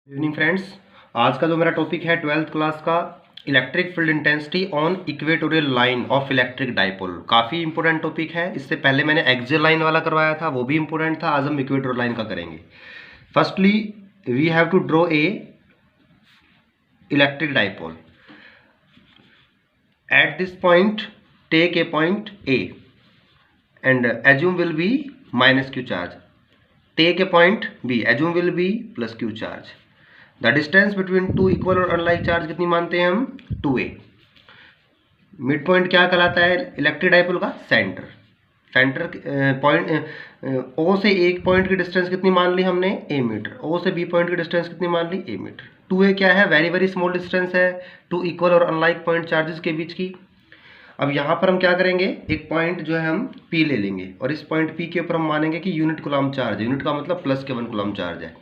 Evening friends, आज का जो मेरा टॉपिक है 12th क्लास का electric field intensity on equatorial line of electric dipole. काफ़ी इंपॉर्टेंट टॉपिक है। इससे पहले मैंने एक्सियल लाइन वाला करवाया था, वो भी इंपॉर्टेंट था। आज हम इक्वेटोरियल लाइन का करेंगे। Firstly we have to draw a electric dipole at this point. Take a point A and assume will be minus q charge. Take a point B, assume will be plus q charge. The distance between two equal और unlike charge कितनी मानते हैं हम? 2a. Mid point क्या कहलाता है electric dipole का? Centre point ओ से एक पॉइंट की डिस्टेंस कितनी मान ली हमने? a metre. ओ से बी पॉइंट की डिस्टेंस कितनी मान ली? a metre. 2a क्या है? वेरी वेरी स्मॉल डिस्टेंस है टू इक्वल और अनलाइक पॉइंट चार्जेस के बीच की। अब यहाँ पर हम क्या करेंगे, एक पॉइंट जो है हम P ले लेंगे और इस पॉइंट P के ऊपर हम मानेंगे कि यूनिट कूलम्ब चार्ज है। यूनिट का मतलब प्लस के 1 कूलम्ब चार्ज है।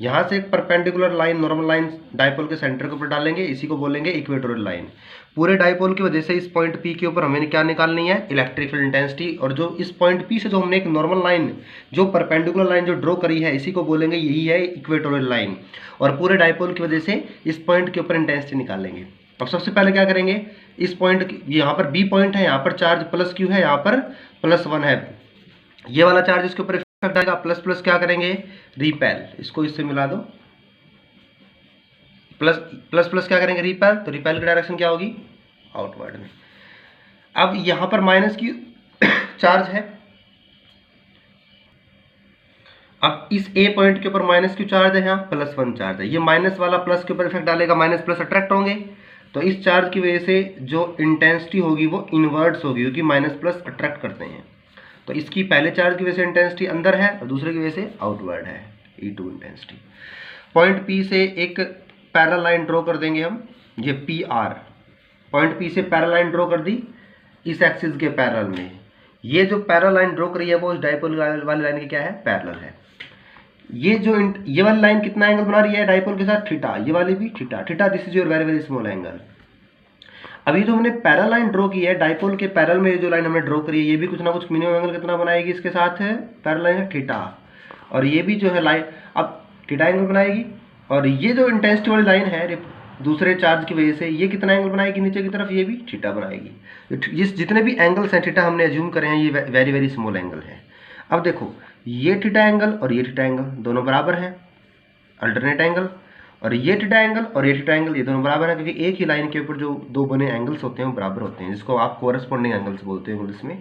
यहाँ से एक perpendicular line, normal line dipole के सेंटर के ऊपर डालेंगे, इसी को बोलेंगे इक्वेटोरियल लाइन। पूरे डाइपोल की वजह से इस पॉइंट P के ऊपर हमें क्या निकालनी है? Electric field intensity. और जो इस पॉइंट P से जो हमने एक नॉर्मल लाइन, जो परपेंडिकुलर लाइन जो ड्रॉ करी है, इसी को बोलेंगे यही है इक्वेटोरियल लाइन। और पूरे डाइपोल की वजह से इस पॉइंट के ऊपर इंटेंसिटी निकालेंगे। अब सबसे पहले क्या करेंगे, इस पॉइंट, यहाँ पर B पॉइंट है, यहाँ पर चार्ज प्लस Q है, यहाँ पर प्लस 1 है। ये वाला चार्ज इसके ऊपर इफेक्ट आएगा। प्लस प्लस क्या करेंगे? रिपेल। इसको इससे मिला दो। प्लस प्लस प्लस क्या करेंगे? रिपेल। तो रिपेल की डायरेक्शन क्या होगी? आउटवर्ड में। अब यहाँ पर माइनस Q चार्ज है। अब इस A पॉइंट के ऊपर माइनस Q चार्ज है, यहाँ प्लस 1 चार्ज है। ये माइनस वाला प्लस के ऊपर इफेक्ट डालेगा, माइनस प्लस अट्रैक्ट होंगे। तो इस चार्ज की वजह से जो इंटेंसिटी होगी वो इनवर्ट्स होगी, क्योंकि माइनस प्लस अट्रैक्ट करते हैं। तो इसकी पहले चार्ज की वजह से इंटेंसिटी अंदर है और दूसरे की वजह से आउटवर्ड है, E2 इंटेंसिटी। पॉइंट P से एक पैरेलल लाइन ड्रॉ कर देंगे हम, ये PR। पॉइंट P से पैरेलल लाइन ड्रॉ कर दी इस एक्सिस के पैरेलल में। ये जो पैरेलल लाइन ड्रॉ करी है वो इस डाइपोल वाली लाइन की क्या है? पैरेलल है। ये वाली लाइन कितना एंगल बना रही है डाइपोल के साथ? थीटा। ये वाली भी theta. Theta this is your very very small angle. अभी जो हमने पैरेलल लाइन ड्रॉ की है डाइपोल के पैरेलल में, जो लाइन हमने ड्रॉ करी है, ये भी कुछ ना कुछ मिनिमम एंगल कितना बनाएगी इसके साथ? है पैरेलल लाइन है थीटा। और ये भी जो है लाइन अब थीटा एंगल बनाएगी। और ये जो इंटेंसिटी वाली लाइन है दूसरे चार्ज की वजह से, ये कितना एंगल बनाएगी नीचे की तरफ? ये भी थीटा बनाएगी। जितने भी एंगल्स हैं थीटा हमने एज्यूम करे हैं, ये वेरी वेरी स्मॉल एंगल है। अब देखो, ये थीटा एंगल और ये थीटा एंगल दोनों बराबर हैं, अल्टरनेट एंगल। और ये थीटा एंगल और ये थीटा एंगल, ये दोनों बराबर हैं, क्योंकि एक ही लाइन के ऊपर जो दो बने एंगल्स होते हैं वो बराबर होते हैं, जिसको आप कोरस्पॉन्डिंग एंगल्स बोलते हैं इंग्लिश में।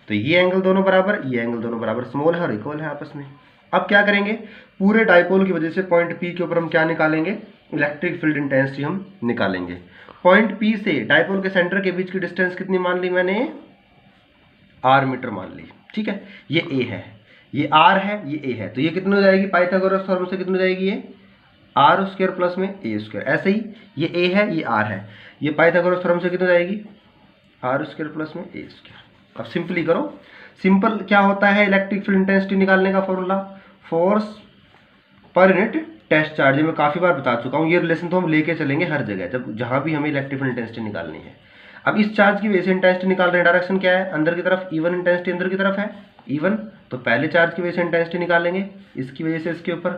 तो ये एंगल दोनों बराबर, ये एंगल दोनों बराबर, स्मॉल है और इक्वल है आपस में। अब क्या करेंगे, पूरे डाइपोल की वजह से पॉइंट P के ऊपर हम क्या निकालेंगे? इलेक्ट्रिक फील्ड इंटेंसिटी हम निकालेंगे। पॉइंट P से डाइपोल के सेंटर के बीच की डिस्टेंस कितनी मान ली मैंने? R मीटर मान ली। ठीक है, ये A है, ये R है, ये A है। तो ये कितनी हो जाएगी? पाइथागोरस थ्योरम से कितनी हो जाएगी? ये R स्क्वायर प्लस में A स्क्वायर। ऐसे ही ये A है, ये R है, ये पाइथागोरस थ्योरम से कितनी हो जाएगी? R स्क्वायर प्लस में A स्क्वायर। अब सिंपली करो। सिंपल क्या होता है इलेक्ट्रिक फील्ड इंटेंसिटी निकालने का फॉर्मूला? फोर्स पर यूनिट टेस्ट चार्ज। मैं काफ़ी बार बता चुका हूँ, ये रिलेशन तो हम लेके चलेंगे हर जगह जब जहाँ भी हमें इलेक्ट्रिक फील्ड इंटेंसिटी निकालनी है। अब इस चार्ज की वजह से इंटेंसिटी निकाल रहे हैं, डायरेक्शन क्या है? अंदर की तरफ। E1 इंटेंसिटी अंदर की तरफ है, E1। तो पहले चार्ज की वजह से इंटेंसिटी निकालेंगे, इसकी वजह से इसके ऊपर।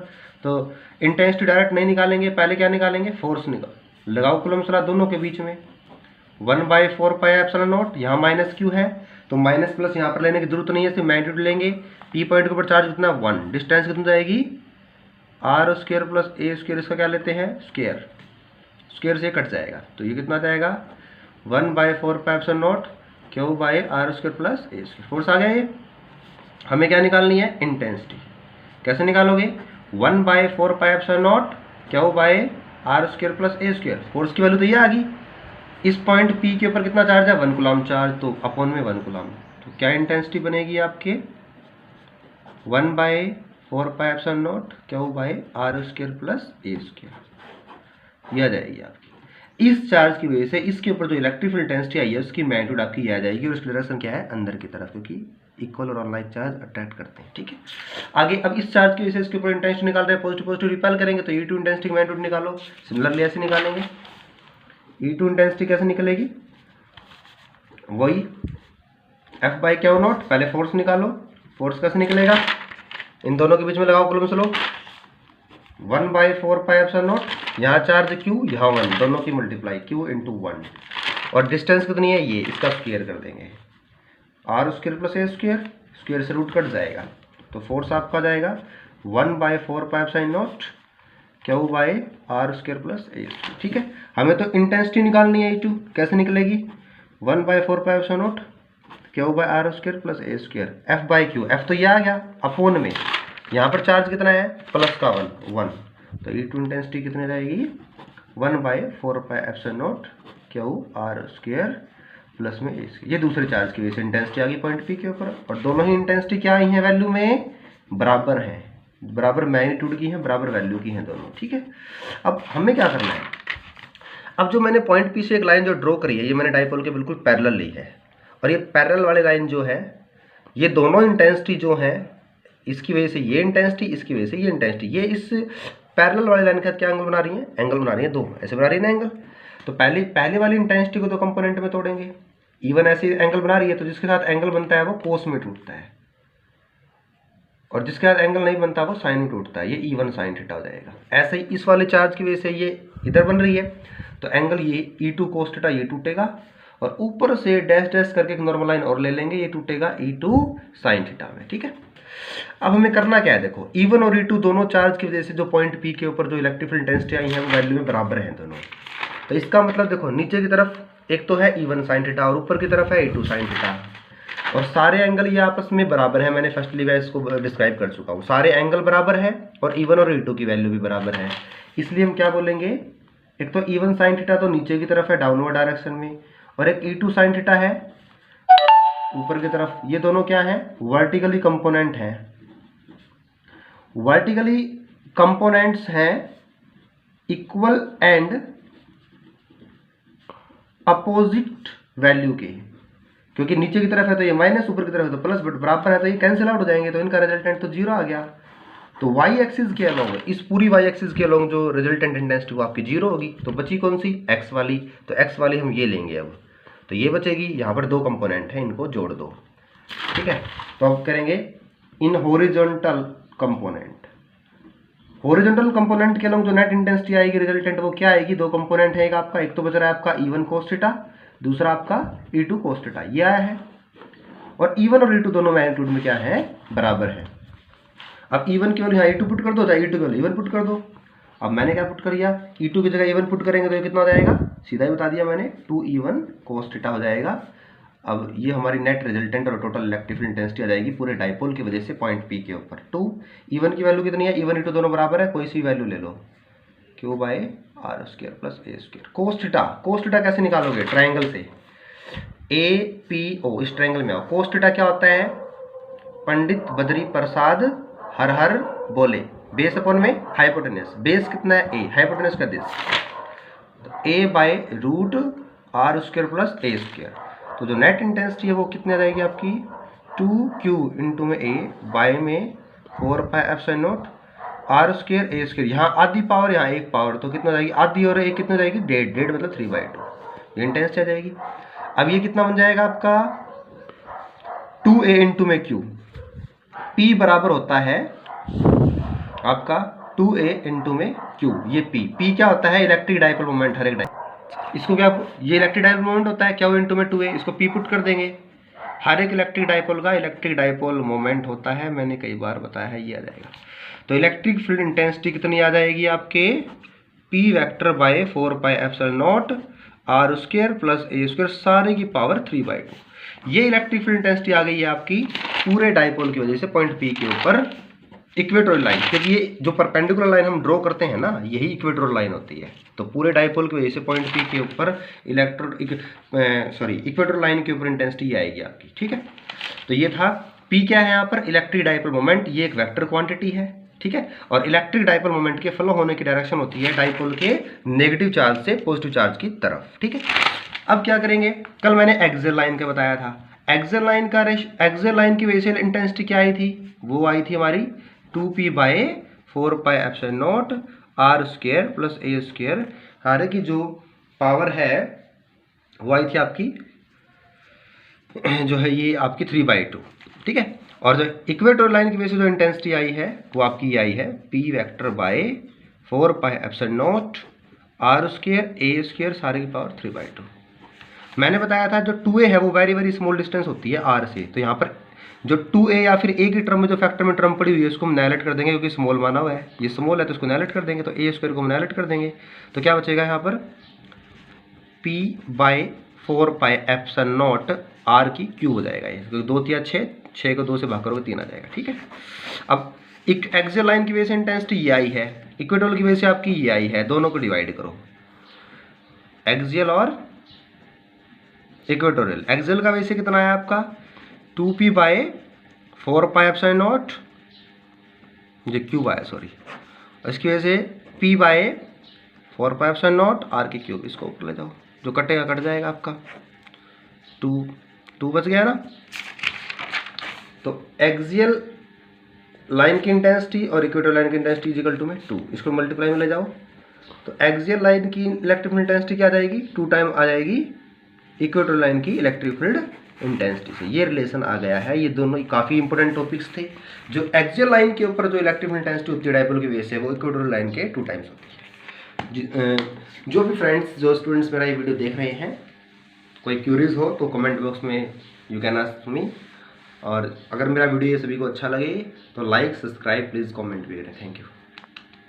तो इंटेंसिटी डायरेक्ट नहीं निकालेंगे, पहले क्या निकालेंगे? फोर्स निकाल। लगाओ कूलम्ब लॉ दोनों के बीच में, 1/4 पाई एप्सिलॉन नॉट। यहाँ माइनस Q है तो माइनस प्लस यहाँ पर लेने की जरूरत नहीं है, सिर्फ मैग्नीट्यूड लेंगे। P पॉइंट के ऊपर चार्ज कितना? 1। डिस्टेंस कितनी जाएगी? R square plus A square. इसका क्या लेते हैं? स्क्वायर। स्क्वायर से कट जाएगा, तो ये कितना जाएगा? 1/4 pi epsilon naught Q by R square plus A square. Force आ गया ये। हमें क्या निकालनी है? इंटेंसिटी। कैसे निकालोगे? 1/4 pi epsilon naught Q by R square plus A square. Force की वैल्यू तो ये आ गई। इस पॉइंट P के ऊपर कितना चार्ज है? 1 कूलम्ब चार्ज, तो अपॉन में 1 कूलम्ब। तो क्या इंटेंसिटी बनेगी आपके? 1/4 pi epsilon naught Q by R square plus A square. यह आ जाएगी आपकी। इस चार्ज की वजह से इसके ऊपर जो इलेक्ट्रिक फील्ड इंटेंसिटी आई है उसकी मैग्नीट्यूड आपकी यह आ जाएगी, और इसकी डायरेक्शन क्या है? अंदर की तरफ, क्योंकि इक्वल और अनलाइक चार्ज अट्रैक्ट करते हैं। ठीक है, आगे अब इस चार्ज की वजह से इसके ऊपर इंटेंसिटी निकाल रहे हैं, पॉजिटिव पॉजिटिव रिपेल करेंगे तो E2 इंटेंसिटी की मैग्नीट्यूड निकालो। सिमिलरली ऐसे निकालेंगे। E2 इंटेंसिटी कैसे निकलेगी? वही F/Q0। पहले फोर्स निकालो। फोर्स कैसे निकलेगा? इन दोनों के बीच में लगाओ कूलम्ब लॉ। 1/4πε0, यहाँ चार्ज q, यहाँ 1, दोनों की मल्टीप्लाई q इंटू 1, और डिस्टेंस कितनी है ये, इसका स्क्वायर कर देंगे, R square plus A square, square से रूट कट जाएगा, तो फोर्स आपका जाएगा 1/4πε0 Q by R square plus A square. ठीक है, हमें तो इंटेंसिटी निकालनी है E2, कैसे निकलेगी, 1/4πε0 Q by R square plus A square, F by Q, F तो ये आ गया अपोन में, यहाँ पर चार्ज कितना है प्लस का 1, तो E2 इंटेंसिटी कितनी रहेगी 1/4πε0 क्यू आर स्क्वायर प्लस में ए स्क्वायर। ये दूसरे चार्ज की वजह से इंटेंसिटी आ गई पॉइंट पी के ऊपर, और दोनों ही इंटेंसिटी क्या आई है वैल्यू में बराबर है, बराबर मैग्नीट्यूड की है, बराबर वैल्यू की है दोनों। ठीक है, अब हमें क्या करना है, अब जो मैंने पॉइंट पी से एक लाइन जो ड्रॉ करी है, ये मैंने डाइपोल के बिल्कुल पैरेलल ली है, और ये पैरेलल वाली लाइन जो है, ये दोनों इंटेंसिटी जो है, इसकी वजह से ये इंटेंसिटी, इसकी वजह से ये इंटेंसिटी, ये इस पैरेलल वाली लाइन के साथ क्या एंगल बना रही है, एंगल बना रही है दो, ऐसे बना रही है ना एंगल। तो पहले वाली इंटेंसिटी को दो कंपोनेंट में तोड़ेंगे, इवन ऐसे एंगल बना रही है, तो जिसके साथ एंगल बनता है वो कोस में टूटता है, और जिसके साथ एंगल नहीं बनता वो साइन में टूटता है, ये E1 साइन थीटा हो जाएगा। ऐसे ही इस वाले चार्ज की वजह से ये इधर बन रही है, तो एंगल ये E2 कोस थीटा ये टूटेगा, और ऊपर से डैश डैश करके एक नॉर्मल लाइन और ले लेंगे, ये टूटेगा E2 साइन थीटा में। ठीक है, अब हमें करना क्या है, देखो E1 और E2 दोनों चार्ज की वजह से जो पॉइंट P के ऊपर जो इलेक्ट्रिक फील्ड इंटेंसिटी आई है वो वैल्यू में बराबर हैं दोनों। तो इसका मतलब देखो नीचे की तरफ एक तो है E1 साइन थीटा और ऊपर की तरफ है E2 साइन थीटा, और सारे एंगल ये आपस में बराबर है, मैंने फर्स्टली मैं इसको डिस्क्राइब कर चुका हूँ, सारे एंगल बराबर है और E1 और E2 की वैल्यू भी बराबर है, इसलिए हम क्या बोलेंगे, एक तो E1 साइन थीटा तो नीचे की तरफ है डाउनवर्ड डायरेक्शन में, और एक E2 साइन थीटा है ऊपर की तरफ, ये दोनों क्या है वर्टिकली कंपोनेंट है, वर्टिकली कंपोनेंट्स हैं इक्वल एंड अपोजिट वैल्यू के, क्योंकि नीचे की तरफ है तो ये माइनस, ऊपर की तरफ है तो प्लस, बट बराबर है तो ये कैंसिल आउट हो जाएंगे, तो इनका रिजल्टेंट तो जीरो आ गया। तो वाई एक्सिस के अलोंग, इस पूरी वाई एक्सिस के अलोंग जो रिजल्टेंट इंटेंसिटी वो आपकी जीरो होगी, तो बची कौन सी, एक्स वाली, तो एक्स वाली हम ये लेंगे अब, तो ये बचेगी, यहाँ पर दो कंपोनेंट हैं इनको जोड़ दो। ठीक है, तो अब करेंगे in horizontal component, horizontal component के अलोंग जो नेट इंटेंसिटी आएगी रिजल्टेंट वो क्या आएगी, दो कंपोनेंट है आपका, एक तो बच रहा है आपका E1 cos थीटा, दूसरा आपका E2 cos थीटा, ये आया है, और E1 और E2 दोनों मैग्नीट्यूड में क्या है बराबर है। अब E1 केवल यहाँ E2 पुट कर दो, चाहे E2 केवल E1 पुट कर दो। अब मैंने क्या पुट कर दिया, E2 की जगह E1 पुट करेंगे तो ये कितना हो जाएगा, सीधा ही बता दिया मैंने, 2E1 cos थीटा हो जाएगा। अब ये हमारी नेट रिजल्टेंट और टोटल इलेक्ट्रिक फील्ड इंटेंसिटी आ जाएगी पूरे डाइपोल की वजह से पॉइंट P के ऊपर। 2 E1 की वैल्यू कितनी है, E1 E2 दोनों बराबर है, कोई सी वैल्यू ले लो, Q by R square plus A square. Cos theta कैसे निकालोगे, ट्राइंगल से, APO इस ट्राइंगल में आओ। कोस थीटा क्या होता है, पंडित बद्री प्रसाद हर हर बोले, बेस अपॉन में हाइपोटेनस, बेस कितना है A, हाइपोटेनस का दिस, तो A by root R square plus A square. तो जो नेट इंटेंसिटी है वो कितनी आ जाएगी आपकी, 2Q इंटू में A बाई में 4πε0 आर स्क्वायर ए स्क्वायर, यहाँ आधी पावर यहाँ एक पावर, तो कितना जाएगी आधी और एक कितना जाएगी, डेढ़ मतलब 3/2, ये इंटेंसिटी आ जाएगी। अब ये कितना बन जाएगा आपका 2A इंटू में Q, P बराबर होता है आपका 2A इंटू में Q, ये P क्या होता है, इलेक्ट्रिक डाइपोल मोमेंट, हर एक इसको क्या, ये इलेक्ट्रिक डाइपोल मोमेंट होता है, Q इंटू में 2A, इसको P पुट कर देंगे, हर एक इलेक्ट्रिक डाइपोल का इलेक्ट्रिक डाइपोल मोमेंट होता है, मैंने कई बार बताया है, ये आ जाएगा। तो इलेक्ट्रिक फील्ड इंटेंसिटी कितनी आ जाएगी आपके, P vector by 4πε0 R square plus A square, सारे की पावर 3/2। ये इलेक्ट्रिक फील्ड इंटेंसिटी आ गई है आपकी पूरे डाइपोल की वजह से पॉइंट P के ऊपर इक्वेटोरियल लाइन, क्योंकि ये जो परपेंडिकुलर लाइन हम ड्रॉ करते हैं ना, यही इक्वेटोरियल लाइन होती है। तो पूरे डाइपोल की वजह से पॉइंट P के ऊपर इक्वेटोरियल लाइन के ऊपर इंटेंसिटी आएगी आपकी। ठीक है, तो ये था P क्या है यहाँ पर, इलेक्ट्रिक डाइपोल मोमेंट, ये एक वेक्टर क्वांटिटी है। ठीक है, और इलेक्ट्रिक डाइपोल मोमेंट के फ्लो होने की डायरेक्शन होती है डाइपोल के नेगेटिव चार्ज से पॉजिटिव चार्ज की तरफ। ठीक है, अब क्या करेंगे, कल मैंने एक्सियल लाइन का बताया था, एक्सियल लाइन की वजह से इंटेंसिटी क्या आई थी, वो आई थी हमारी 2P by 4πε0 R square plus A square, हारे की जो पावर है वो आई थी आपकी जो है ये आपकी 3/2। ठीक है, और जो इक्वेटोरियल लाइन की वजह से जो इंटेंसिटी आई है वो आपकी ये आई है P vector by 4 pi epsilon naught R square A square सारे की पावर 3/2। मैंने बताया था जो 2a है वो वेरी वेरी स्मॉल डिस्टेंस होती है r से, तो यहाँ पर जो 2a या फिर a की टर्म में जो फैक्टर में टर्म पड़ी हुई है उसको हम नेगलेक्ट कर देंगे, क्योंकि स्मॉल माना हुआ है, ये स्मॉल है तो उसको नेगलेक्ट कर देंगे, तो a स्क्वायर को हम नेगलेक्ट कर देंगे, तो क्या बचेगा यहाँ पर p by 4 pi epsilon naught r की क्यूब हो जाएगा ये, क्योंकि 2 3 6 को 2 से भाग करोगे 3 आ जाएगा। ठीक है, अब एक एक्सियल लाइन की वजह से इंटेंसिटी ये आई है, इक्वेटोरियल की वजह से आपकी ये आई है, दोनों को डिवाइड करो, एक्सियल और इक्वेटोरियल। एक्सियल का वजह से कितना आया आपका 2p by 4 pi epsilon naught, ये क्यूब आया सॉरी, इसकी वजह से p by 4 pi epsilon naught r की क्यूब, इसको ऊपर ले जाओ, जो कटेगा कट जाएगा आपका 2 बच गया ना। तो एक्सियल लाइन की इंटेंसिटी और इक्वेटोरियल लाइन की इंटेंसिटी इक्वल टू में 2, इसको मल्टीप्लाई में ले जाओ, तो एक्सियल लाइन की इलेक्ट्रिक फील्ड इंटेंसिटी क्या आ जाएगी 2 टाइम आ जाएगी इक्वेटोरियल लाइन की इलेक्ट्रिक फील्ड इंटेंसिटी से। ये रिलेशन आ गया है, ये दोनों काफ़ी इंपॉर्टेंट टॉपिक्स थे। जो एक्सियल लाइन के ऊपर जो इलेक्ट्रिक फील्ड इंटेंसिटी होती है डायपोल की वजह से वो इक्वेटोरियल लाइन के 2 टाइम्स होती है। जो भी फ्रेंड्स जो स्टूडेंट्स मेरा ये वीडियो देख रहे हैं, कोई क्यूरीज हो तो कमेंट बॉक्स में यू कैन आस्क मी, और अगर मेरा वीडियो ये सभी को अच्छा लगे तो लाइक सब्सक्राइब प्लीज़ कमेंट भी करें। Thank you.